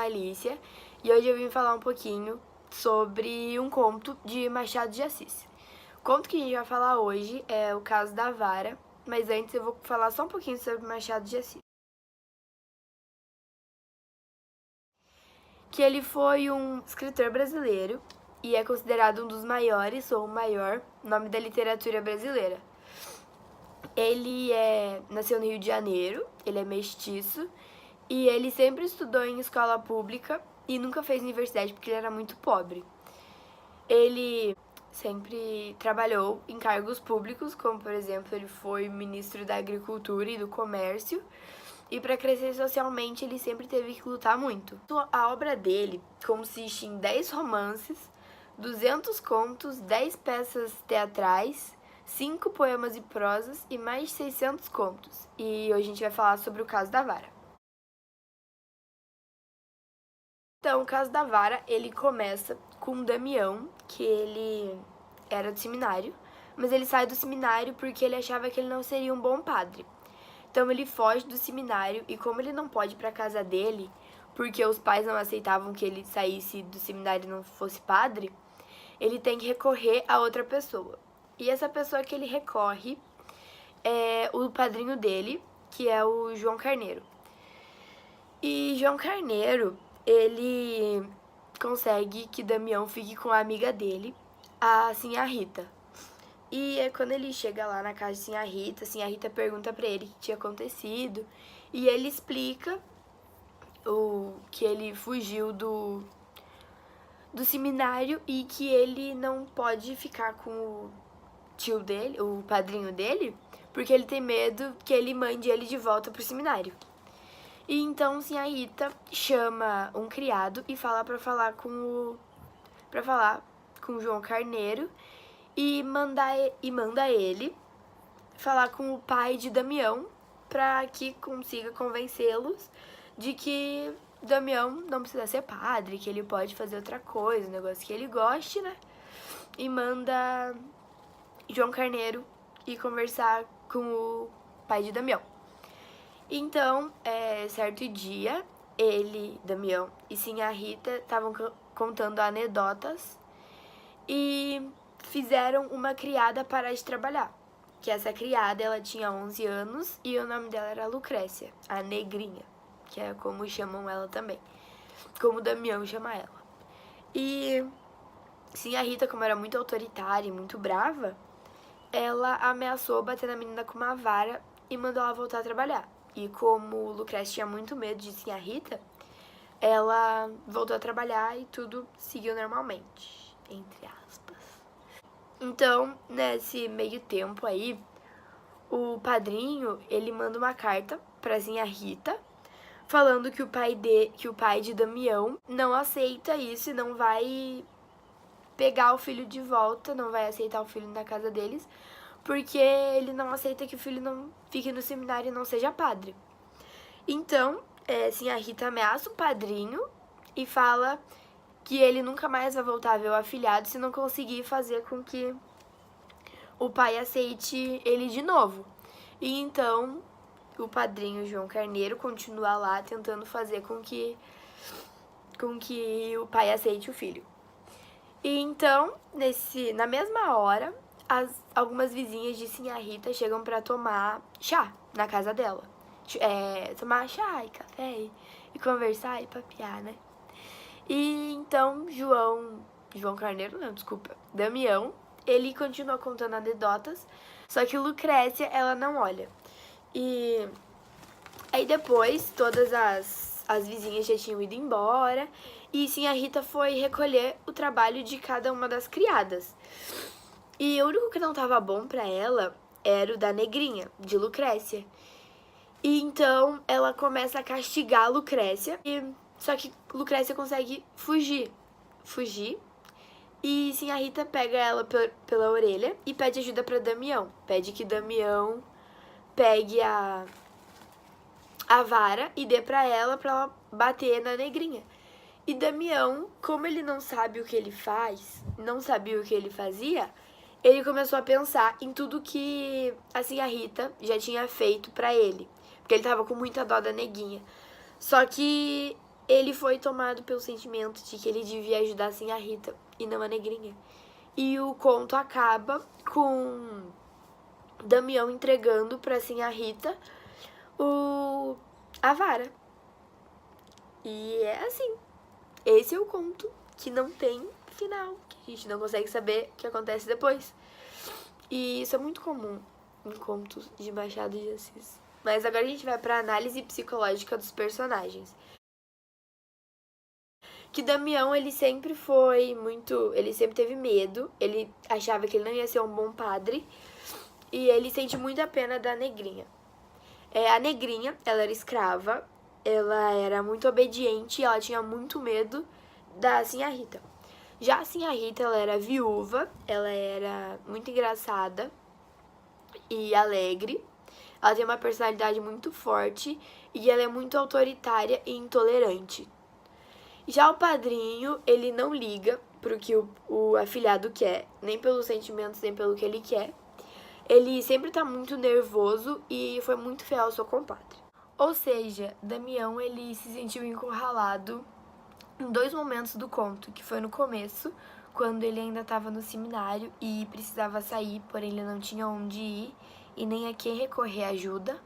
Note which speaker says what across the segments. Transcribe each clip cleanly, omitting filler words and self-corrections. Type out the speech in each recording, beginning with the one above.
Speaker 1: Alicia e hoje eu vim falar um pouquinho sobre um conto de Machado de Assis. O conto que a gente vai falar hoje é O Caso da Vara, mas antes eu vou falar só um pouquinho sobre Machado de Assis. Que ele foi um escritor brasileiro e é considerado um dos maiores, ou o maior, nome da literatura brasileira. Ele nasceu no Rio de Janeiro, ele é mestiço, e ele sempre estudou em escola pública e nunca fez universidade porque ele era muito pobre. Ele sempre trabalhou em cargos públicos, como por exemplo, ele foi ministro da Agricultura e do Comércio, e para crescer socialmente ele sempre teve que lutar muito. A obra dele consiste em 10 romances, 200 contos, 10 peças teatrais, 5 poemas e prosas e mais de 600 contos. E hoje a gente vai falar sobre o Caso da Vara. Então, o Caso da Vara, ele começa com Damião, que ele era do seminário, mas ele sai do seminário porque ele achava que ele não seria um bom padre. Então ele foge do seminário e como ele não pode ir para casa dele, porque os pais não aceitavam que ele saísse do seminário e não fosse padre, ele tem que recorrer a outra pessoa. E essa pessoa que ele recorre é o padrinho dele, que é o João Carneiro. E João Carneiro, ele consegue que Damião fique com a amiga dele, a Sinhá Rita. E quando ele chega lá na casa de Sinhá Rita pergunta pra ele o que tinha acontecido. E ele explica que ele fugiu do seminário e que ele não pode ficar com o tio dele, o padrinho dele, porque ele tem medo que ele mande ele de volta pro seminário. E então Sinhá Rita chama um criado e fala com o João Carneiro e manda ele falar com o pai de Damião para que consiga convencê-los de que Damião não precisa ser padre, que ele pode fazer outra coisa, um negócio que ele goste, né? E manda João Carneiro ir conversar com o pai de Damião. Então, certo dia, ele, Damião e Sinhá Rita estavam contando anedotas e fizeram uma criada parar de trabalhar. Que essa criada, ela tinha 11 anos e o nome dela era Lucrécia, a negrinha, que é como chamam ela também, como Damião chama ela. E Sinhá Rita, como era muito autoritária e muito brava, ela ameaçou bater na menina com uma vara e mandou ela voltar a trabalhar. E como Lucrécia tinha muito medo de Sinhá Rita, ela voltou a trabalhar e tudo seguiu normalmente, entre aspas. Então, nesse meio tempo aí, o padrinho, ele manda uma carta pra Sinhá Rita, falando que o pai de Damião não aceita isso e não vai pegar o filho de volta, não vai aceitar o filho na casa deles, porque ele não aceita que o filho não fique no seminário e não seja padre. Então, Sinhá Rita ameaça o padrinho e fala que ele nunca mais vai voltar a ver o afilhado se não conseguir fazer com que o pai aceite ele de novo. E então, o padrinho João Carneiro continua lá tentando fazer com que o pai aceite o filho. E então, na mesma hora, algumas vizinhas de Sinhá Rita chegam para tomar chá na casa dela. Tomar chá e café e conversar e papear, né? E então Damião, ele continua contando anedotas, só que Lucrécia, ela não olha. E aí depois, todas as vizinhas já tinham ido embora, e Sinhá Rita foi recolher o trabalho de cada uma das criadas. E o único que não tava bom pra ela era o da negrinha, de Lucrécia. E então ela começa a castigar Lucrécia, só que Lucrécia consegue fugir. E Sinhá Rita pega ela pela orelha e pede ajuda pra Damião. Pede que Damião pegue a vara e dê pra ela bater na negrinha. E Damião, como ele não sabe o que ele faz, não sabia o que ele fazia, ele começou a pensar em tudo que a Sinhá Rita já tinha feito pra ele. Porque ele tava com muita dó da neguinha. Só que ele foi tomado pelo sentimento de que ele devia ajudar sim a Rita e não a Negrinha. E o conto acaba com Damião entregando pra sim a Rita a vara. E é assim. Esse é o conto que não tem final, que a gente não consegue saber o que acontece depois. E isso é muito comum em contos de Machado de Assis. Mas agora a gente vai pra análise psicológica dos personagens. Que Damião, ele sempre foi muito... Ele sempre teve medo, ele achava que ele não ia ser um bom padre, e ele sente muita pena da Negrinha. A Negrinha, ela era escrava, ela era muito obediente e ela tinha muito medo da Sinhá Rita. Já a Sinhá Rita, ela era viúva, ela era muito engraçada e alegre, ela tem uma personalidade muito forte e ela é muito autoritária e intolerante. Já o padrinho, ele não liga pro que o afilhado quer, nem pelos sentimentos, nem pelo que ele quer. Ele sempre tá muito nervoso e foi muito fiel ao seu compadre. Ou seja, Damião, ele se sentiu encurralado em 2 momentos do conto, que foi no começo, quando ele ainda estava no seminário e precisava sair, porém ele não tinha onde ir e nem a quem recorrer ajuda.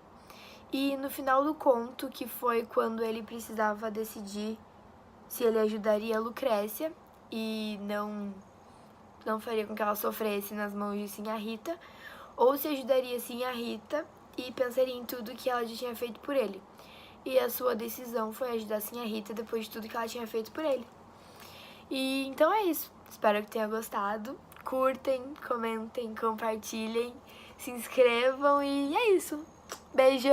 Speaker 1: E no final do conto, que foi quando ele precisava decidir se ele ajudaria a Lucrécia e não faria com que ela sofresse nas mãos de Sinhá Rita, ou se ajudaria Sinhá Rita e pensaria em tudo que ela já tinha feito por ele. E a sua decisão foi ajudar Sinhá Rita depois de tudo que ela tinha feito por ele. E então é isso. Espero que tenha gostado. Curtem, comentem, compartilhem, se inscrevam e é isso. Beijo!